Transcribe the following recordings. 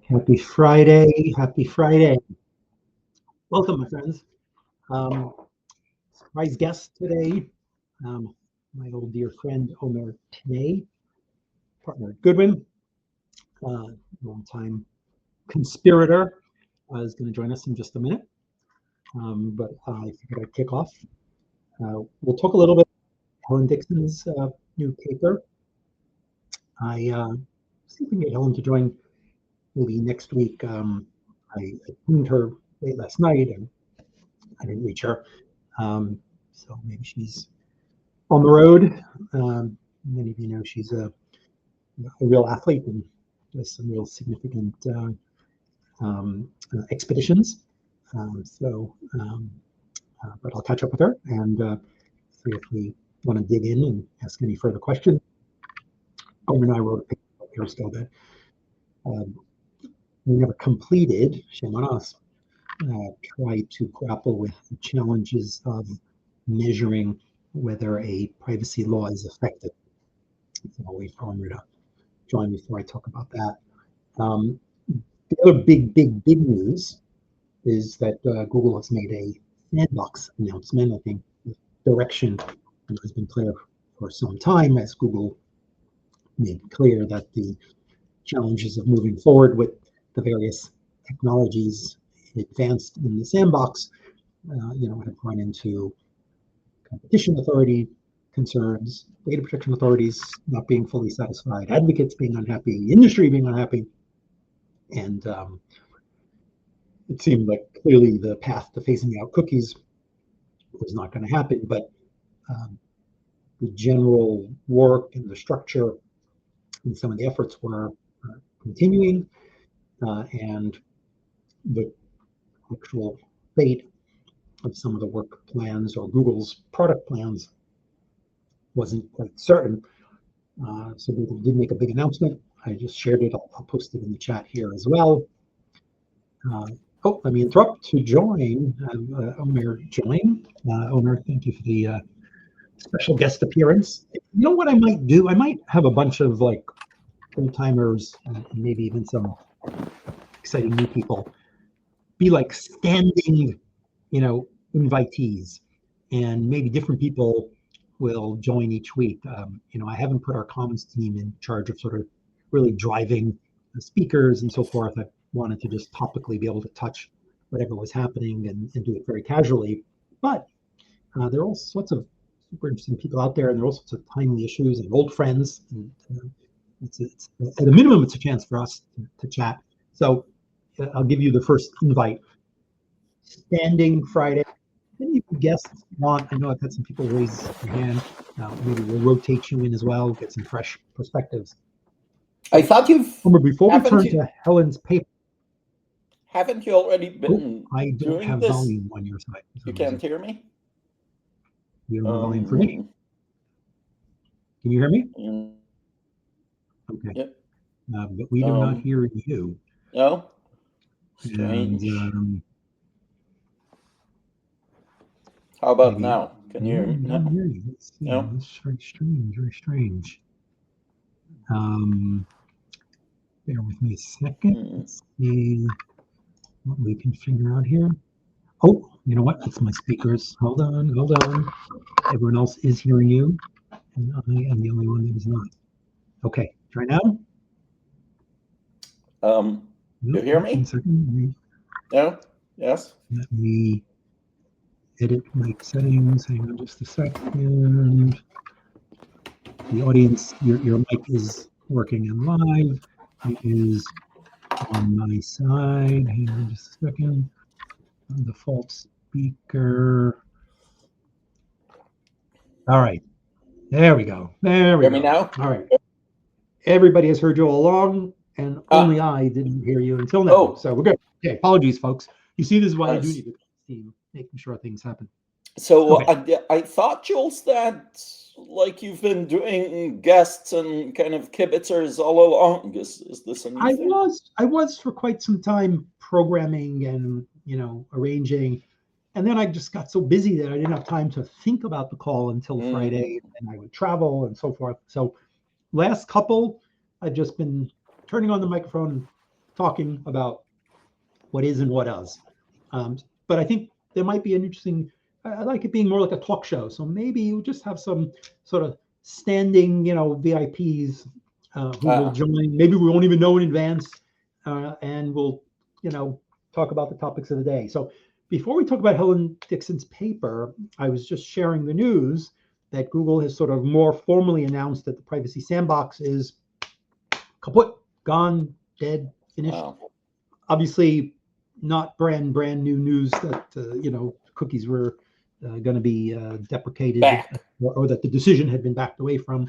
Happy Friday. Happy Friday. Welcome, my friends. Um, Surprise guest today, my old dear friend Omer Tanay, partner at Goodwin, uh, longtime conspirator, is going to join us in just a minute. But I figured I'd kick off. We'll talk a little bit about Helen Dixon's new paper. I see if we can get Helen to join maybe next week. I pinged her late last night and I didn't reach her. So maybe she's on the road. Many of you know she's a real athlete and does some real significant expeditions. But I'll catch up with her and see if we want to dig in and ask any further questions. Omer and I wrote a paper years ago that we never completed, shame on us, try to grapple with the challenges of measuring whether a privacy law is effective. So I'll wait for Omer to join before I talk about that. The other big news is that Google has made a sandbox announcement. I think the direction has been clear for some time as Google made clear that the challenges of moving forward with the various technologies advanced in the sandbox, have run into competition authority concerns, data protection authorities not being fully satisfied, advocates being unhappy, industry being unhappy, and it seemed like clearly the path to phasing out cookies was not going to happen, but the general work and the structure and some of the efforts were continuing, and the actual fate of some of the work plans or Google's product plans wasn't quite certain. So Google did make a big announcement. I just shared it. I'll post it in the chat here as well. Let me interrupt to join. Omer join. Omer, thank you for the special guest appearance. You know what I might do? I might have a bunch of like old timers and maybe even some exciting new people be like standing, invitees, and maybe different people will join each week. I haven't put our comms team in charge of sort of really driving the speakers and so forth. I wanted to just topically be able to touch whatever was happening and do it very casually. But there are all sorts of super interesting people out there, and there are all sorts of timely issues and old friends. And it's at a minimum, it's a chance for us to chat. So I'll give you the first invite. Standing Friday. Any guests want? I know I've had some people raise their hand. Maybe we'll rotate you in as well, get some fresh perspectives. I thought before we turn to Helen's paper. Haven't you already been I don't have this? volume on your side. You can't hear me? You don't have volume for me. Can you hear me? Okay. Yep. But we do not hear you. No? Strange. And, how about now? Can you hear me? No. Let's see. No? That's very strange. Very strange. Bear with me a second. Let's see what we can figure out here. Oh, you know what? That's my speakers. Hold on. Everyone else is hearing you, and I am the only one that is not. Okay, try now. You hear me? 1 second. No? Yes? Let me edit mic settings. Hang on just a second. The audience, your mic is working and live. It is on my side. Hang on just a second. Default speaker. All right. There we go. Hear me now? All right. Everybody has heard you all along, and only I didn't hear you until now. Oh. So we're good. Okay, apologies, folks. You see, this is why I do need to team, making sure things happen. So okay. I thought, Jules, that like you've been doing guests and kind of kibitzers all along. Is this a new thing? I was for quite some time programming and arranging, and then I just got so busy that I didn't have time to think about the call until Friday, and I would travel and so forth. So last couple, I've just been turning on the microphone, talking about what is and what does. But I think there might be an interesting, I like it being more like a talk show. So maybe you just have some sort of standing, VIPs who will join. Maybe we won't even know in advance, and we'll, talk about the topics of the day. So before we talk about Helen Dixon's paper, I was just sharing the news that Google has sort of more formally announced that the privacy sandbox is kaput, gone, dead, finished. Wow. Obviously, not brand new news that cookies were going to be deprecated, or that the decision had been backed away from.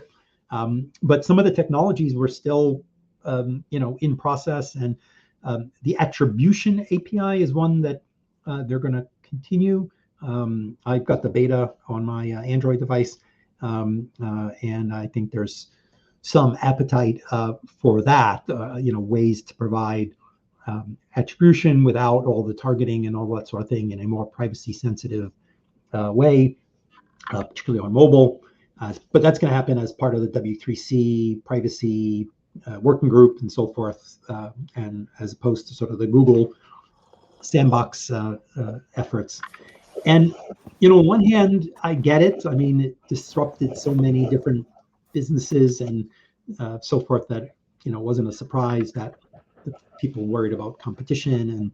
But some of the technologies were still in process, and the attribution API is one that they're going to continue. I've got the beta on my Android device, and I think there's some appetite for that. Ways to provide attribution without all the targeting and all that sort of thing in a more privacy sensitive way, particularly on mobile. But that's going to happen as part of the W3C privacy working group and so forth, and as opposed to sort of the Google sandbox efforts. And on one hand, I get it. I mean, it disrupted so many different businesses and so forth that it wasn't a surprise that people worried about competition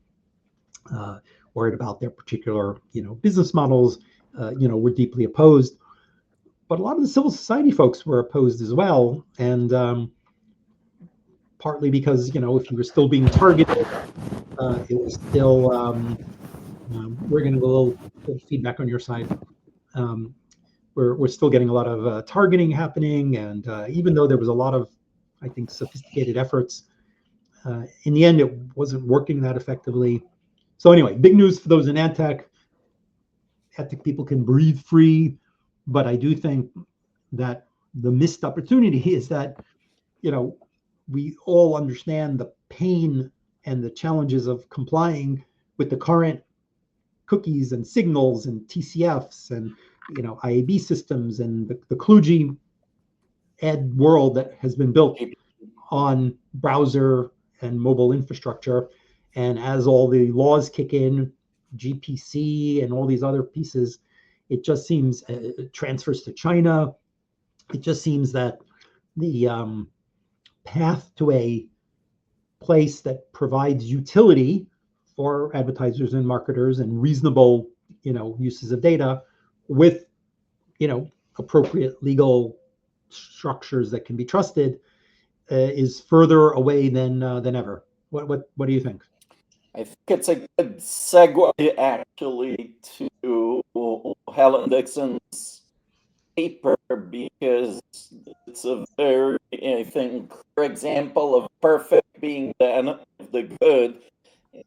and worried about their particular business models were deeply opposed. But a lot of the civil society folks were opposed as well, and partly because if you were still being targeted, it was still we're going to go a little feedback on your side. We're still getting a lot of targeting happening, and even though there was a lot of, I think, sophisticated efforts, in the end it wasn't working that effectively. So anyway, big news for those in ad tech. Ad tech people can breathe free, but I do think that the missed opportunity is that we all understand the pain and the challenges of complying with the current cookies and signals and TCFs and IAB systems and the kludgy ad world that has been built on browser and mobile infrastructure. And as all the laws kick in, GPC and all these other pieces, it just seems transfers to China. It just seems that the path to a place that provides utility for advertisers and marketers and reasonable, uses of data with, appropriate legal structures that can be trusted is further away than ever. What do you think? I think it's a good segue actually to Helen Dixon's paper, because it's a very, I think, clear example of perfect being the enemy of the good,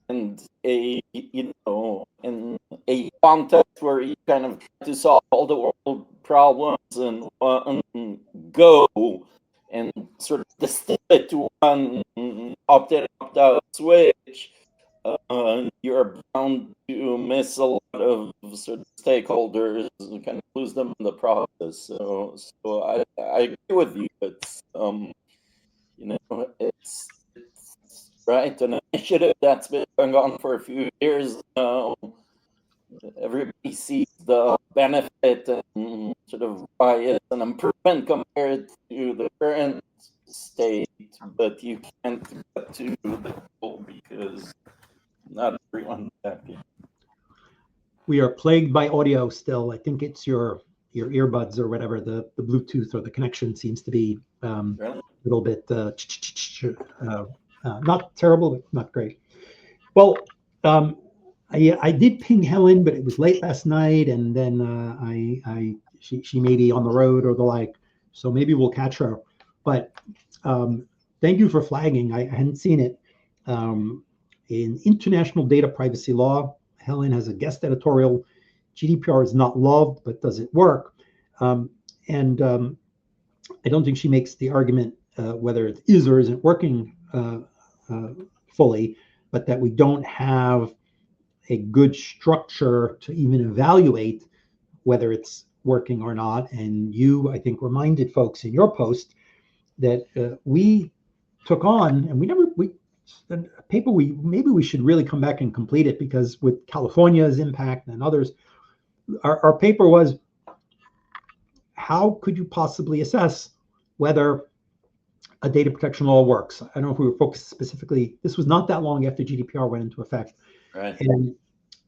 and in a context where you kind of try to solve all the world problems in one go and sort of distill it to one opt-in, opt-out switch, you're bound to miss a lot of sort of stakeholders and kind of lose them in the process. So I agree with you. It's it's right, an initiative that's been going on for a few years now. Everybody sees the benefit and sort of why it's an improvement compared to the current state, but you can't get to the goal because not everyone's happy. We are plagued by audio still. I think it's your earbuds or whatever, the Bluetooth or the connection seems to be Really? a little bit not terrible, but not great. Well, I did ping Helen, but it was late last night, and then she may be on the road or the like, so maybe we'll catch her. But thank you for flagging. I hadn't seen it. In international data privacy law, Helen has a guest editorial. GDPR is not loved, but does it work? And I don't think she makes the argument whether it is or isn't working fully, but that we don't have a good structure to even evaluate whether it's working or not. And you, I think, reminded folks in your post that we took on, and we a paper maybe we should really come back and complete it, because with California's impact and others, our paper was, how could you possibly assess whether a data protection law works? I don't know if we were focused specifically. This was not that long after GDPR went into effect. Right. And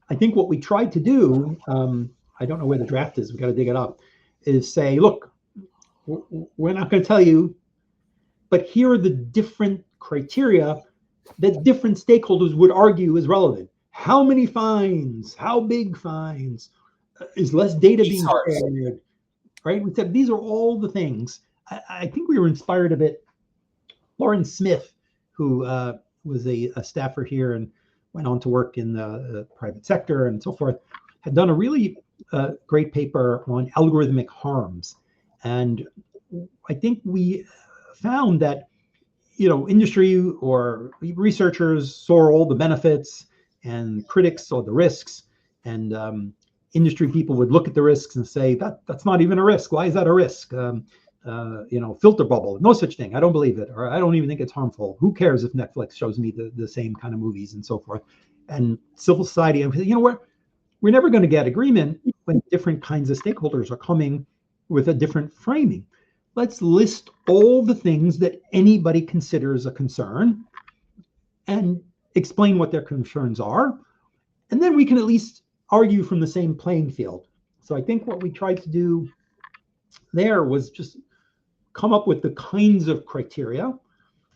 I think what we tried to do, I don't know where the draft is, we got to dig it up, is say, look, we're not going to tell you, but here are the different criteria that different stakeholders would argue is relevant. How many fines? How big fines? Is less data being shared? Right? We said these are all the things. I think we were inspired a bit. Lauren Smith, who was a staffer here and went on to work in the private sector and so forth, had done a really great paper on algorithmic harms. And I think we found that, industry or researchers saw all the benefits and critics saw the risks, and industry people would look at the risks and say, that's not even a risk. Why is that a risk? Filter bubble, no such thing. I don't believe it, or I don't even think it's harmful. Who cares if Netflix shows me the same kind of movies and so forth? And civil society, we're never going to get agreement when different kinds of stakeholders are coming with a different framing. Let's list all the things that anybody considers a concern and explain what their concerns are. And then we can at least argue from the same playing field. So I think what we tried to do there was just come up with the kinds of criteria.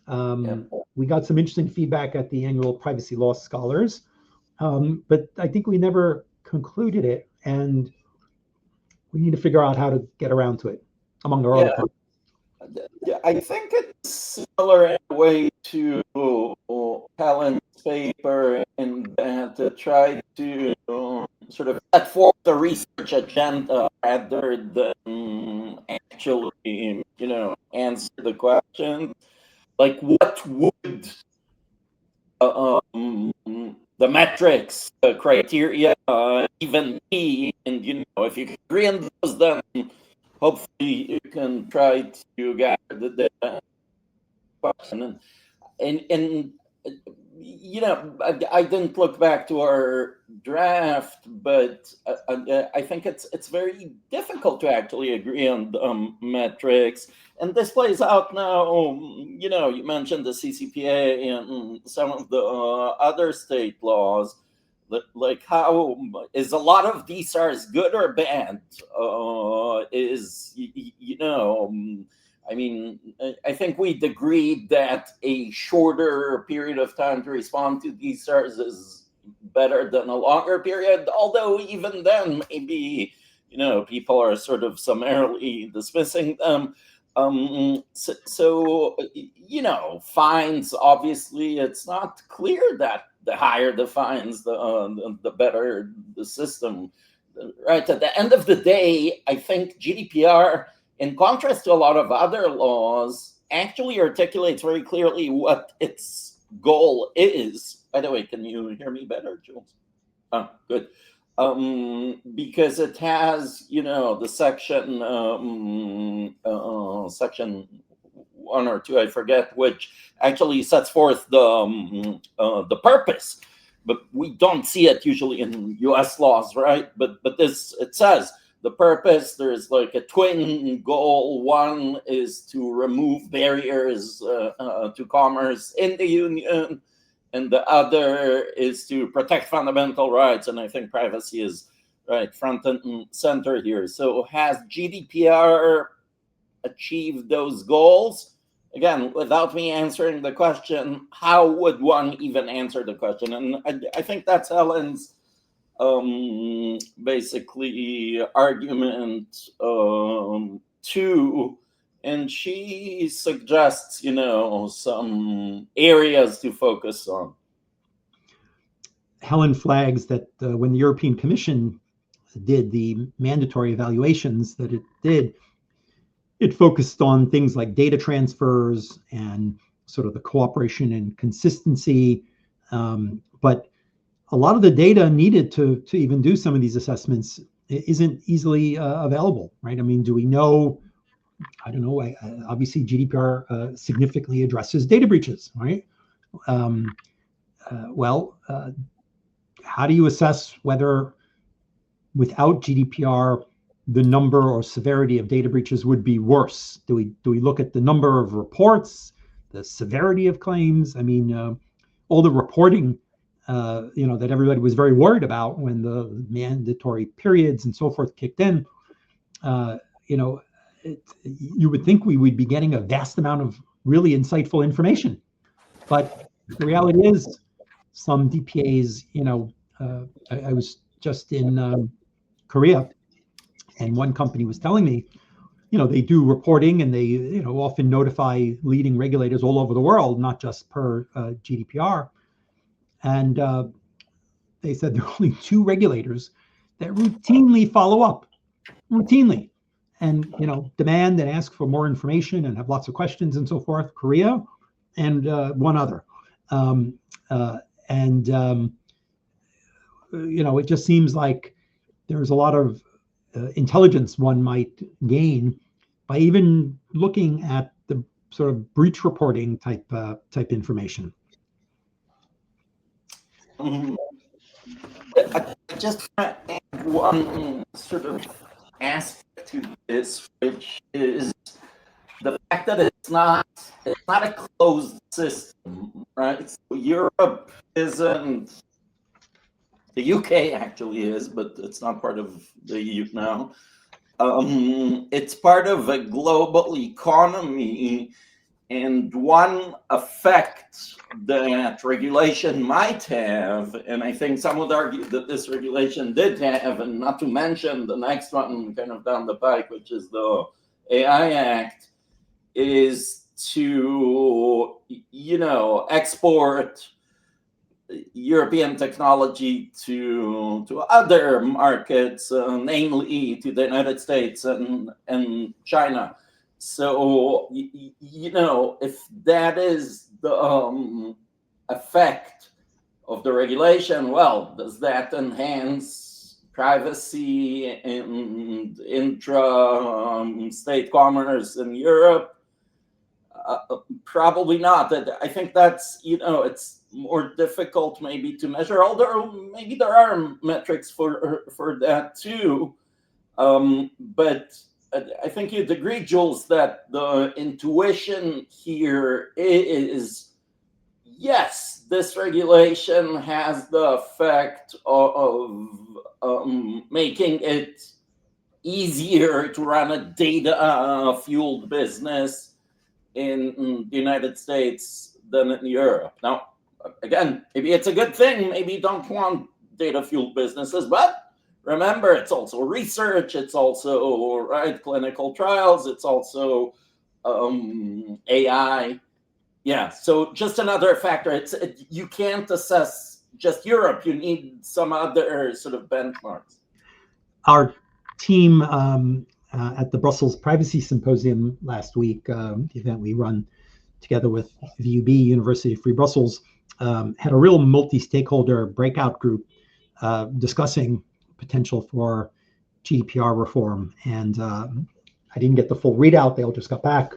We got some interesting feedback at the annual Privacy Law Scholars, but I think we never concluded it, and we need to figure out how to get around to it, among our other parts. Yeah, I think it's similar in a way to Helen's paper, in that to try to sort of set forth the research agenda rather than actually, answer the question. Like, what would the metrics, the criteria even be? And, if you can agree on those, then hopefully you can try to gather the question. And I didn't look back to our draft, but I think it's very difficult to actually agree on metrics. And this plays out now. You mentioned the CCPA and some of the other state laws. Like, how is a lot of DSARs good or bad? I think we'd agreed that a shorter period of time to respond to these SARS is better than a longer period, although even then, maybe, people are sort of summarily dismissing them. Fines, obviously, it's not clear that the higher the fines, the better the system. Right, at the end of the day, I think GDPR, in contrast to a lot of other laws, actually articulates very clearly what its goal is. By the way, can you hear me better, Jules? Oh, good. Because it has, the section 1 or 2, I forget, which actually sets forth the purpose. But we don't see it usually in U.S. laws, right? But this, it says, the purpose, there's like a twin goal. One is to remove barriers to commerce in the union, and the other is to protect fundamental rights. And I think privacy is right front and center here. So has GDPR achieved those goals? Again, without me answering the question, how would one even answer the question? And I think that's Helen's basically argument too, and she suggests some areas to focus on. Helen flags that when the European Commission did the mandatory evaluations that it did, it focused on things like data transfers and sort of the cooperation and consistency, but a lot of the data needed to even do some of these assessments isn't easily available, right? I mean, do we know? I don't know. Obviously, GDPR significantly addresses data breaches, right? Um, well, how do you assess whether without GDPR, the number or severity of data breaches would be worse? Do we look at the number of reports, the severity of claims? I mean, all the reporting, that everybody was very worried about when the mandatory periods and so forth kicked in. You would think we would be getting a vast amount of really insightful information, but the reality is, some DPAs, I was just in Korea, and one company was telling me, they do reporting and they, often notify leading regulators all over the world, not just per GDPR. And they said there are only 2 regulators that routinely follow up, routinely, and demand and ask for more information and have lots of questions and so forth. Korea and one other, and it just seems like there's a lot of intelligence one might gain by even looking at the sort of breach reporting type information. I just want to add one sort of aspect to this, which is the fact that it's not a closed system, right? So Europe isn't. The UK actually is, but it's not part of the EU now. It's part of a global economy, and one effect that regulation might have, and I think some would argue that this regulation did have, and not to mention the next one kind of down the pike, which is the AI Act, is to, export European technology to other markets, namely to the United States and China. So, if that is the effect of the regulation, well, does that enhance privacy and intra-state commerce in Europe? Probably not. I think that's, it's more difficult maybe to measure, although maybe there are metrics for that too. But I think you'd agree, Jules, that the intuition here is, yes, this regulation has the effect of making it easier to run a data-fueled business in the United States than in Europe. Now, again, maybe it's a good thing. Maybe you don't want data-fueled businesses, but remember, it's also research. It's also clinical trials. It's also AI. Yeah. So just another factor. You can't assess just Europe. You need some other sort of benchmarks. Our team at the Brussels Privacy Symposium last week, the event we run together with VUB, University of Free Brussels, had a real multi-stakeholder breakout group discussing potential for GDPR reform. And I didn't get the full readout. They all just got back.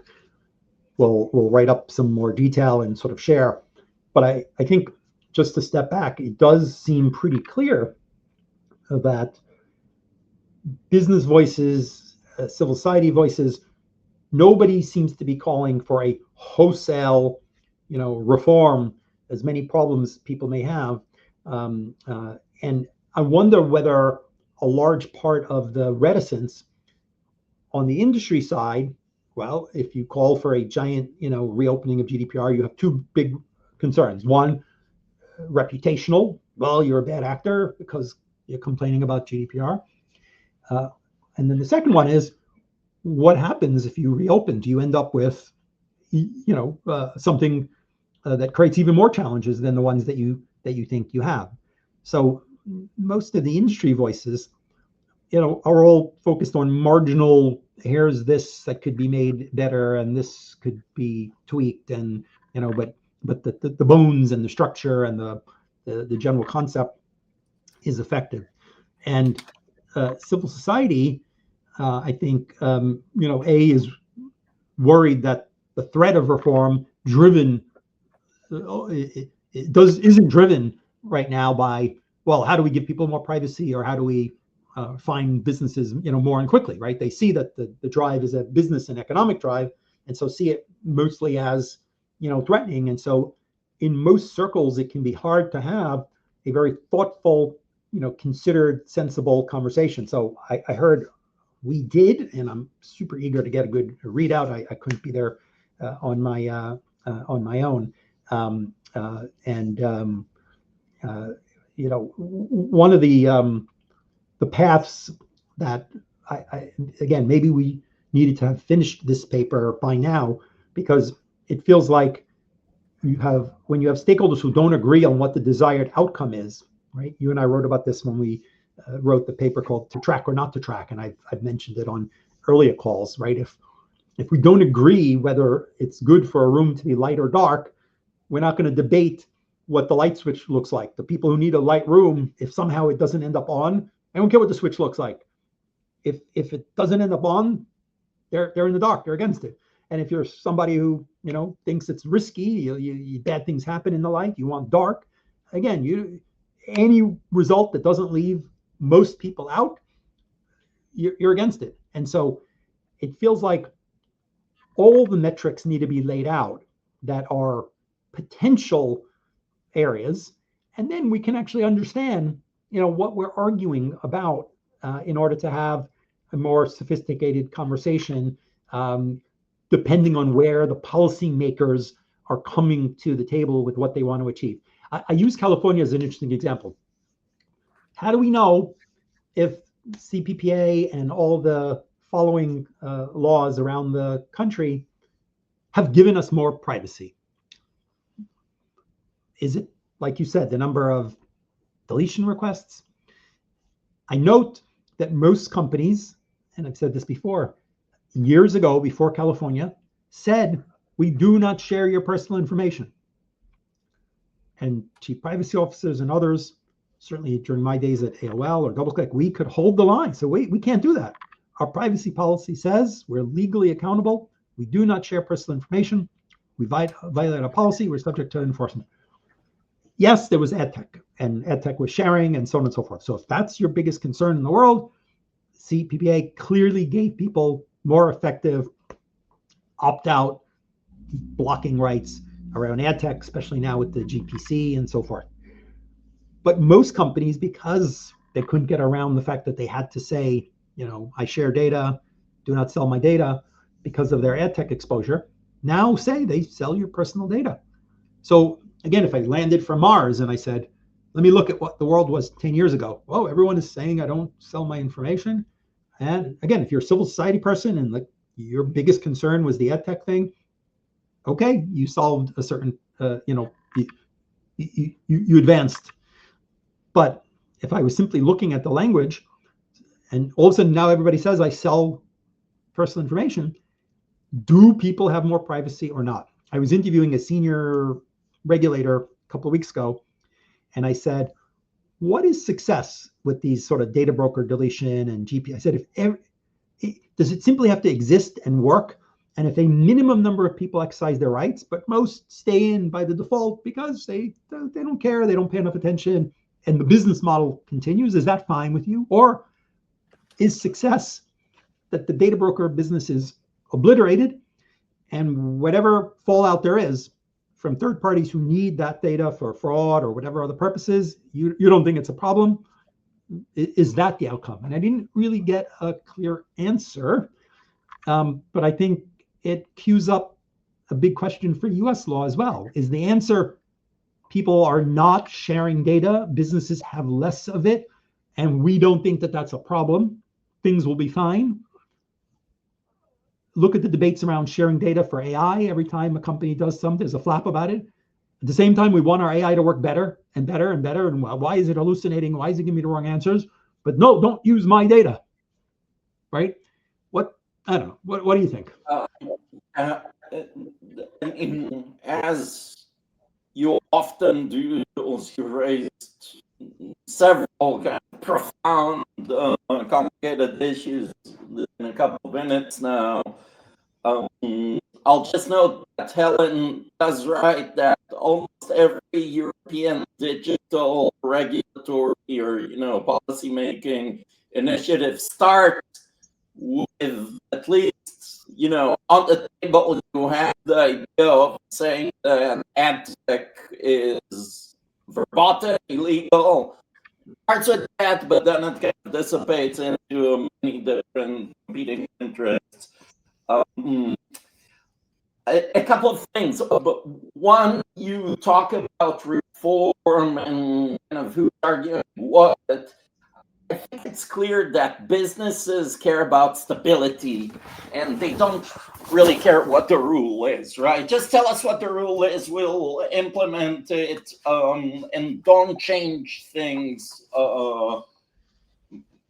We'll write up some more detail and sort of share. But I think, just to step back, it does seem pretty clear that business voices, civil society voices, nobody seems to be calling for a wholesale, reform, as many problems people may have. And I wonder whether a large part of the reticence on the industry side, well, if you call for a giant, reopening of GDPR, you have 2 big concerns. One, reputational. Well, you're a bad actor because you're complaining about GDPR. And then the second one is, what happens if you reopen? Do you end up with, something that creates even more challenges than the ones that you think you have? So most of the industry voices, are all focused on marginal. Here's this that could be made better, and this could be tweaked, and but the bones and the structure and the general concept is effective. And civil society, I think, is worried that the threat of reform, driven isn't driven right now by, well, how do we give people more privacy, or how do we find businesses, more and quickly, right? They see that the drive is a business and economic drive, and so see it mostly as, threatening. And so in most circles, it can be hard to have a very thoughtful, considered, sensible conversation. So I heard we did, and I'm super eager to get a good readout. I couldn't be there on my own. One of the paths that again, maybe we needed to have finished this paper by now, because it feels like when you have stakeholders who don't agree on what the desired outcome is, right? You and I wrote about this when we wrote the paper called "To Track or Not to Track," and I've mentioned it on earlier calls, right? If we don't agree whether it's good for a room to be light or dark, we're not going to debate what the light switch looks like. The people who need a light room, if somehow it doesn't end up on, I don't care what the switch looks like. If it doesn't end up on, they're in the dark. They're against it. And if you're somebody who thinks it's risky, bad things happen in the light, you want dark. Again, any result that doesn't leave most people out, you're against it. And so it feels like all the metrics need to be laid out that are potential areas, and then we can actually understand, what we're arguing about in order to have a more sophisticated conversation, depending on where the policymakers are coming to the table with what they want to achieve. I use California as an interesting example. How do we know if CPPA and all the following laws around the country have given us more privacy? Is it, like you said, the number of deletion requests? I note that most companies, and I've said this before, years ago, before California, said, we do not share your personal information. And chief privacy officers and others, certainly during my days at AOL or DoubleClick, we could hold the line. So we can't do that. Our privacy policy says we're legally accountable. We do not share personal information. We violate our policy. We're subject to enforcement. Yes, there was EdTech, and EdTech was sharing, and so on and so forth. So if that's your biggest concern in the world, CPPA clearly gave people more effective opt-out blocking rights around EdTech, especially now with the GPC and so forth. But most companies, because they couldn't get around the fact that they had to say, I share data, do not sell my data, because of their EdTech exposure, now say they sell your personal data. So again, if I landed from Mars and I said, let me look at what the world was 10 years ago. Well, everyone is saying I don't sell my information. And again, if you're a civil society person and your biggest concern was the EdTech thing, okay, you solved a certain, you advanced. But if I was simply looking at the language, and all of a sudden now everybody says I sell personal information, do people have more privacy or not? I was interviewing a senior regulator a couple of weeks ago, and I said, what is success with these sort of data broker deletion and GP? I said, does it simply have to exist and work? And if a minimum number of people exercise their rights, but most stay in by the default because they don't care, they don't pay enough attention, and the business model continues, is that fine with you? Or is success that the data broker business is obliterated, and whatever fallout there is from third parties who need that data for fraud or whatever other purposes, you don't think it's a problem? Is that the outcome? And I didn't really get a clear answer, but I think it cues up a big question for US law as well. Is the answer people are not sharing data, businesses have less of it, and we don't think that that's a problem, things will be fine? Look at the debates around sharing data for AI. Every time a company does something, there's a flap about it. At the same time, we want our AI to work better and better and better. And why is it hallucinating? Why is it giving me the wrong answers? But no, don't use my data, right? I don't know. What do you think? As you often do, you raised several kind of profound, complicated issues in a couple of minutes now. I'll just note that Helen does write that almost every European digital regulatory or policymaking initiative starts with at least on the table you have the idea of saying that ad tech is verboten, illegal. Starts with that, but then it kind of dissipates into many different competing interests. A couple of things. But one, you talk about reform and kind of who's arguing what. I think it's clear that businesses care about stability and they don't really care what the rule is, right? Just tell us what the rule is, we'll implement it, and don't change things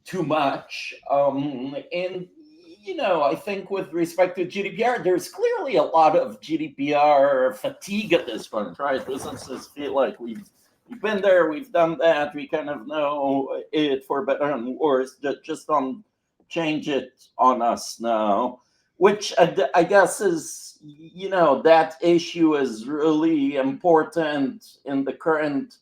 too much. And I think with respect to GDPR, there's clearly a lot of GDPR fatigue at this point, right? Businesses feel like we've been there, we've done that, we kind of know it for better and worse. Just don't change it on us now, which I guess is, that issue is really important in the current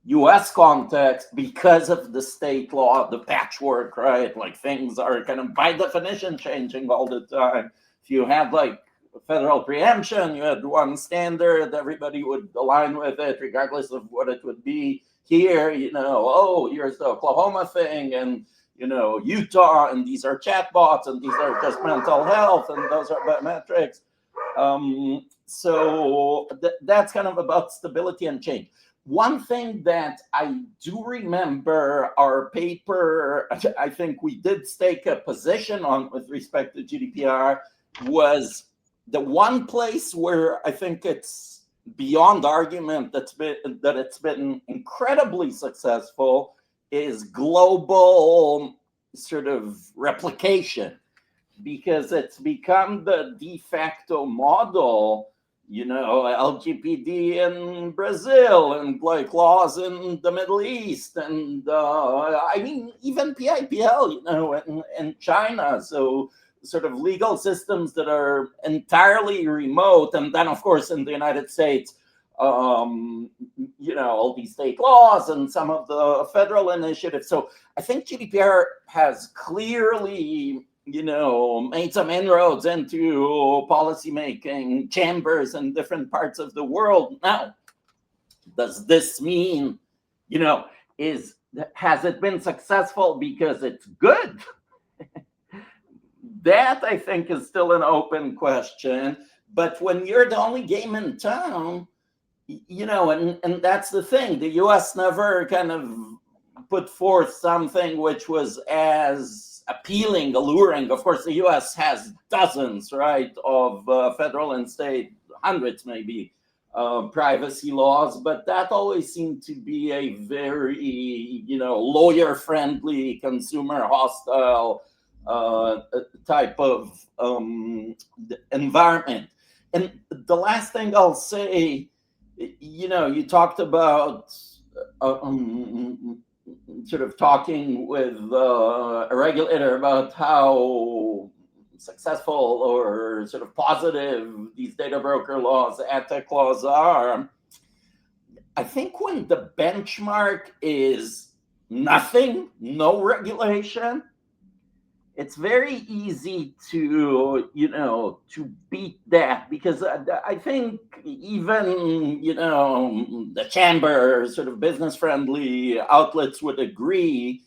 US context because of the state law, the patchwork, right? Like things are kind of by definition changing all the time. If you had like federal preemption, you had one standard, everybody would align with it regardless of what it would be. Here, here's the Oklahoma thing, and Utah, and these are chatbots, and these are just mental health, and those are biometrics. So that's kind of about stability and change. One thing that I do remember our paper, I think we did stake a position on with respect to GDPR, was the one place where I think it's beyond argument that it's been incredibly successful is global sort of replication, because it's become the de facto model. LGPD in Brazil and like laws in the Middle East, and even PIPL, in China. So sort of legal systems that are entirely remote, and then of course in the United States, all these state laws and some of the federal initiatives. So I think GDPR has clearly made some inroads into policymaking chambers in different parts of the world. Now, does this mean, has it been successful because it's good? That I think is still an open question. But when you're the only game in town, and that's the thing, the US never kind of put forth something which was as appealing, alluring. Of course, the US has dozens, right, of federal and state, hundreds maybe, privacy laws, but that always seemed to be a very, lawyer-friendly, consumer-hostile type of environment. And the last thing I'll say, you talked about sort of talking with a regulator about how successful or sort of positive these data broker laws, ad tech laws are. I think when the benchmark is nothing, no regulation, it's very easy to beat that, because I think even the chamber, sort of business friendly outlets, would agree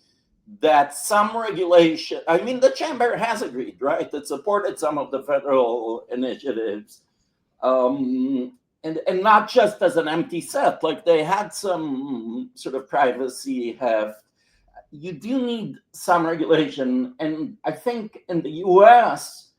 that some regulation, the chamber has agreed, right? It supported some of the federal initiatives, and not just as an empty set, like they had some sort of privacy heft. You do need some regulation. And I think in the US,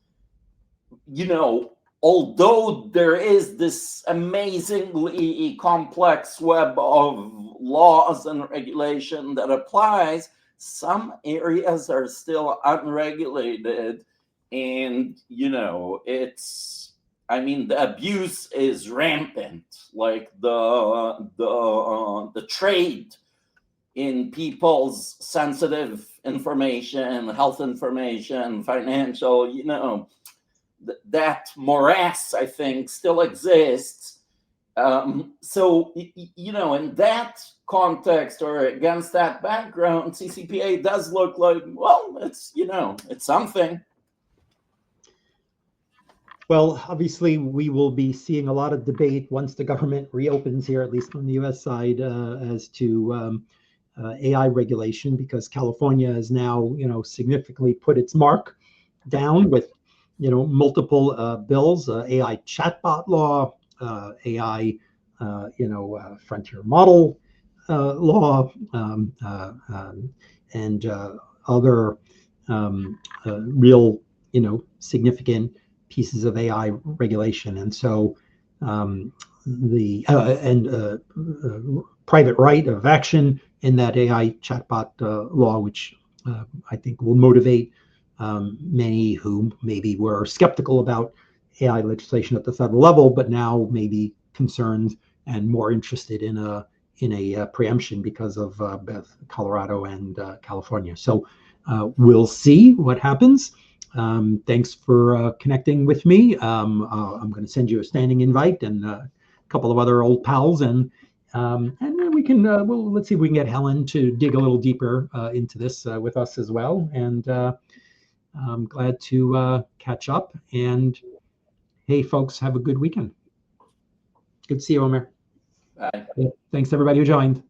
although there is this amazingly complex web of laws and regulation that applies, some areas are still unregulated. And, the abuse is rampant, like the trade in people's sensitive information, health information, financial, that morass, I think, still exists. So, in that context or against that background, CCPA does look like, well, it's something. Well, obviously, we will be seeing a lot of debate once the government reopens here, at least on the U.S. side, as to AI regulation, because California has now, significantly put its mark down with, multiple bills, AI chatbot law, AI, frontier model law, and other real, significant pieces of AI regulation. And so the private right of action in that AI chatbot law, which I think will motivate many who maybe were skeptical about AI legislation at the federal level, but now may be concerned and more interested in a preemption because of both Colorado and California. So we'll see what happens. Thanks for connecting with me. I'm going to send you a standing invite and a couple of other old pals, and then we can let's see if we can get Helen to dig a little deeper into this with us as well. And I'm glad to catch up. And hey, folks, have a good weekend. Good to see you, Omer. Bye. Thanks everybody who joined.